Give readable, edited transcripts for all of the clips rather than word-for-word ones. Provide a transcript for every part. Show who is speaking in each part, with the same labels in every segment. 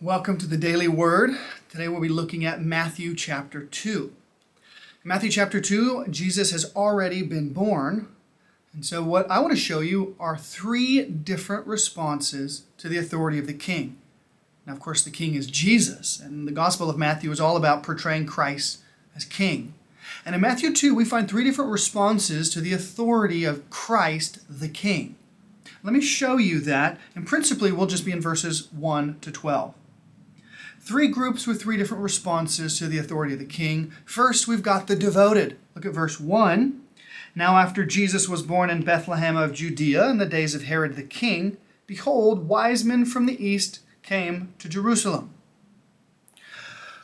Speaker 1: Welcome to the Daily Word. Today we'll be looking at Matthew chapter 2. In Matthew chapter 2, Jesus has already been born. And so what I want to show you are three different responses to the authority of the king. Now, of course, the king is Jesus, and the Gospel of Matthew is all about portraying Christ as king. And in Matthew 2, we find three different responses to the authority of Christ the king. Let me show you that, and principally we'll just be in verses 1 to 12. Three groups with three different responses to the authority of the king. First, we've got the devoted. Look at verse 1. Now after Jesus was born in Bethlehem of Judea in the days of Herod the king, behold, wise men from the east came to Jerusalem.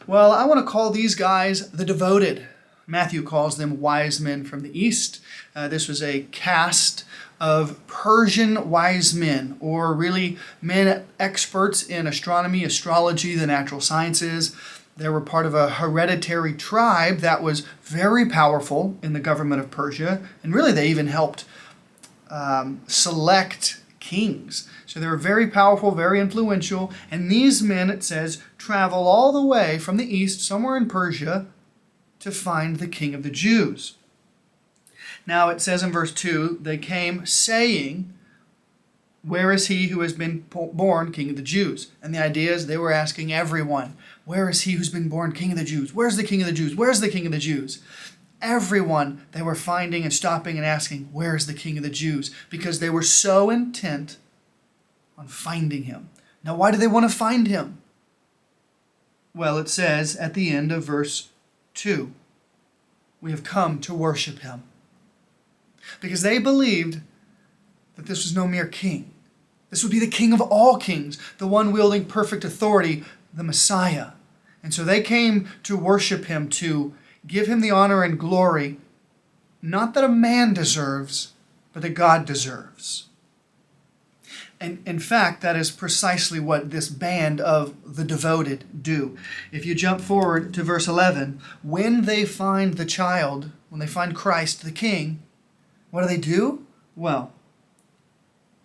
Speaker 1: Well, I want to call these guys the devoted. Matthew calls them wise men from the east. This was a caste of Persian wise men, or really men experts in astronomy, astrology, the natural sciences. They were part of a hereditary tribe that was very powerful in the government of Persia, and really they even helped select kings. So they were very powerful, very influential, and these men, it says, travel all the way from the east, somewhere in Persia, to find the King of the Jews. Now it says in verse 2, they came saying, where is he who has been born King of the Jews? And the idea is they were asking everyone, where is he who's been born King of the Jews? Where's the King of the Jews? Where's the King of the Jews? Everyone they were finding and stopping and asking, where is the King of the Jews? Because they were so intent on finding him. Now why do they want to find him? Well, it says at the end of verse 2, we have come to worship him. Because they believed that this was no mere king. This would be the King of all kings, the one wielding perfect authority, the Messiah. And so they came to worship him, to give him the honor and glory, not that a man deserves, but that God deserves. And in fact, that is precisely what this band of the devoted do. If you jump forward to verse 11, when they find the child, when they find Christ the King, what do? Well,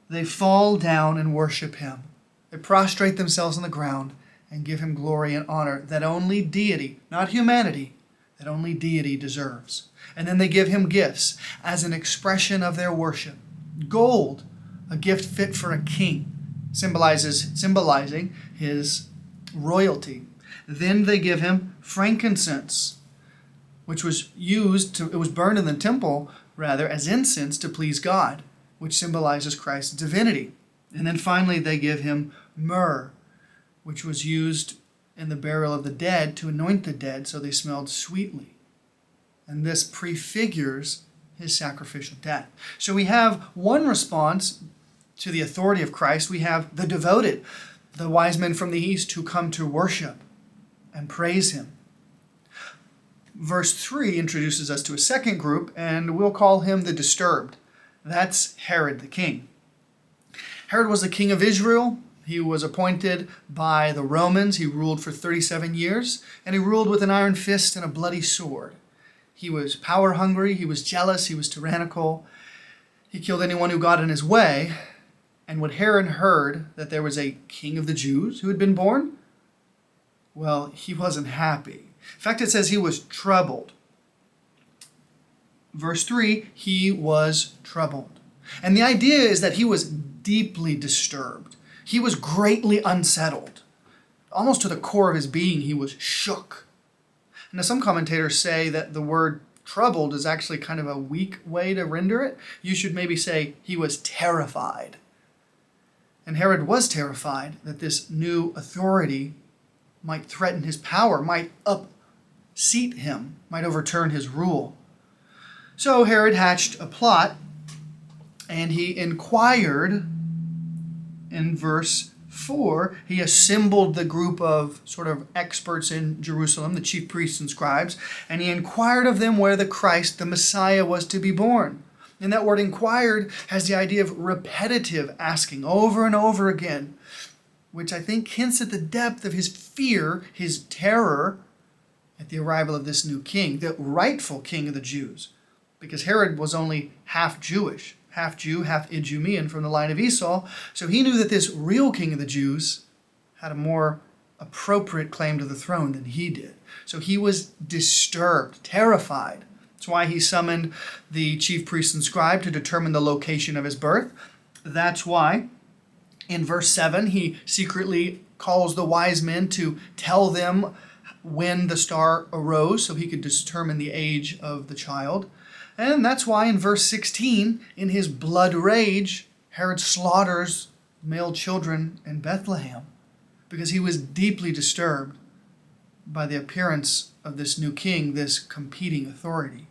Speaker 1: they fall down and worship him. They prostrate themselves on the ground and give him glory and honor that only deity, not humanity, that only deity deserves. And then they give him gifts as an expression of their worship. Gold, a gift fit for a king, symbolizing his royalty. Then they give him frankincense, which was it was burned in the temple, as incense to please God, which symbolizes Christ's divinity. And then finally they give him myrrh, which was used in the burial of the dead to anoint the dead so they smelled sweetly. And this prefigures his sacrificial death. So we have one response to the authority of Christ. We have the devoted, the wise men from the east who come to worship and praise him. Verse 3 introduces us to a second group, and we'll call him the disturbed. That's Herod the king. Herod was the king of Israel. He was appointed by the Romans. He ruled for 37 years, and he ruled with an iron fist and a bloody sword. He was power hungry, he was jealous, he was tyrannical. He killed anyone who got in his way. And when Herod heard that there was a king of the Jews who had been born, well, he wasn't happy. In fact, it says he was troubled. Verse 3, he was troubled. And the idea is that he was deeply disturbed. He was greatly unsettled. Almost to the core of his being, he was shook. Now, some commentators say that the word troubled is actually kind of a weak way to render it. You should maybe say he was terrified. And Herod was terrified that this new authority might threaten his power, might upseat him, might overturn his rule. So Herod hatched a plot, and he inquired in verse 4. He assembled the group of sort of experts in Jerusalem, the chief priests and scribes, and he inquired of them where the Christ, the Messiah, was to be born. And that word inquired has the idea of repetitive asking over and over again, which I think hints at the depth of his fear, his terror at the arrival of this new king, the rightful king of the Jews. Because Herod was only half Jewish, half Jew, half Idumean from the line of Esau. So he knew that this real king of the Jews had a more appropriate claim to the throne than he did. So he was disturbed, terrified. That's why he summoned the chief priest and scribe to determine the location of his birth. That's why in verse 7 he secretly calls the wise men to tell them when the star arose so he could determine the age of the child. And that's why in verse 16, in his blood rage, Herod slaughters male children in Bethlehem because he was deeply disturbed by the appearance of this new king, this competing authority.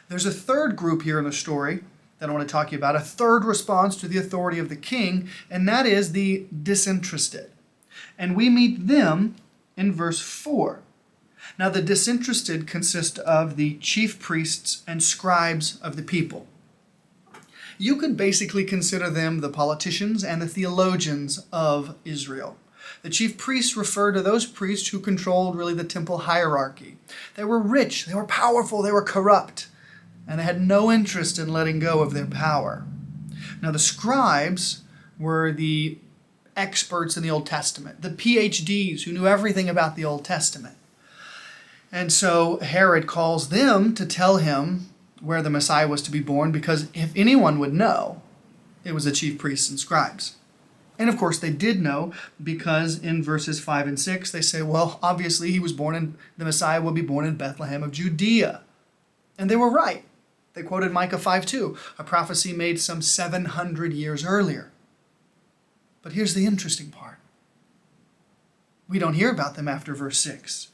Speaker 1: There's a third group here in the story that I want to talk to you about, a third response to the authority of the king, and that is the disinterested. And we meet them in verse 4. Now the disinterested consist of the chief priests and scribes of the people. You could basically consider them the politicians and the theologians of Israel. The chief priests refer to those priests who controlled really the temple hierarchy. They were rich, they were powerful, they were corrupt, and they had no interest in letting go of their power. Now the scribes were the experts in the Old Testament, the PhDs who knew everything about the Old Testament. And so Herod calls them to tell him where the Messiah was to be born, because if anyone would know, it was the chief priests and scribes. And of course they did know, because in verses 5 and 6 they say, well, obviously the Messiah will be born in Bethlehem of Judea. And they were right. They quoted Micah 5:2, a prophecy made some 700 years earlier. But here's the interesting part. We don't hear about them after verse 6.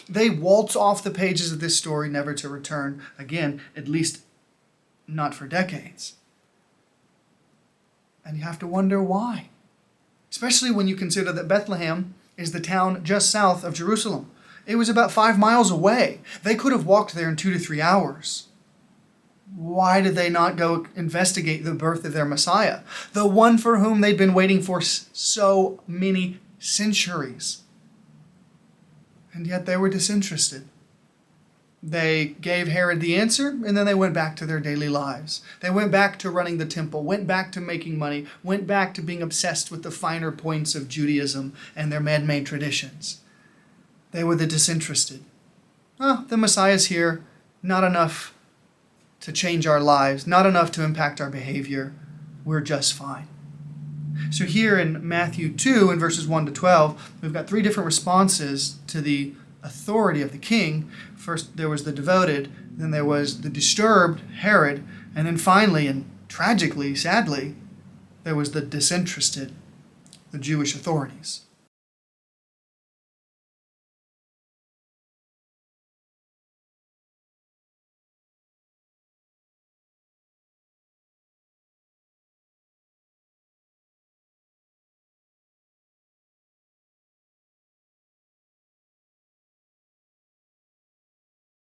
Speaker 1: They waltz off the pages of this story, never to return again, at least not for decades. And you have to wonder why. Especially when you consider that Bethlehem is the town just south of Jerusalem. It was about 5 miles away. They could have walked there in 2 to 3 hours. Why did they not go investigate the birth of their Messiah, the one for whom they'd been waiting for so many centuries? And yet they were disinterested. They gave Herod the answer, and then they went back to their daily lives. They went back to running the temple, went back to making money, went back to being obsessed with the finer points of Judaism and their man-made traditions. They were the disinterested. The Messiah's here, not enough to change our lives, not enough to impact our behavior. We're just fine. So here in Matthew 2, in verses 1 to 12, we've got 3 different responses to the authority of the king. First, there was the devoted, then there was the disturbed Herod, and then finally, and tragically, sadly, there was the disinterested, the Jewish authorities.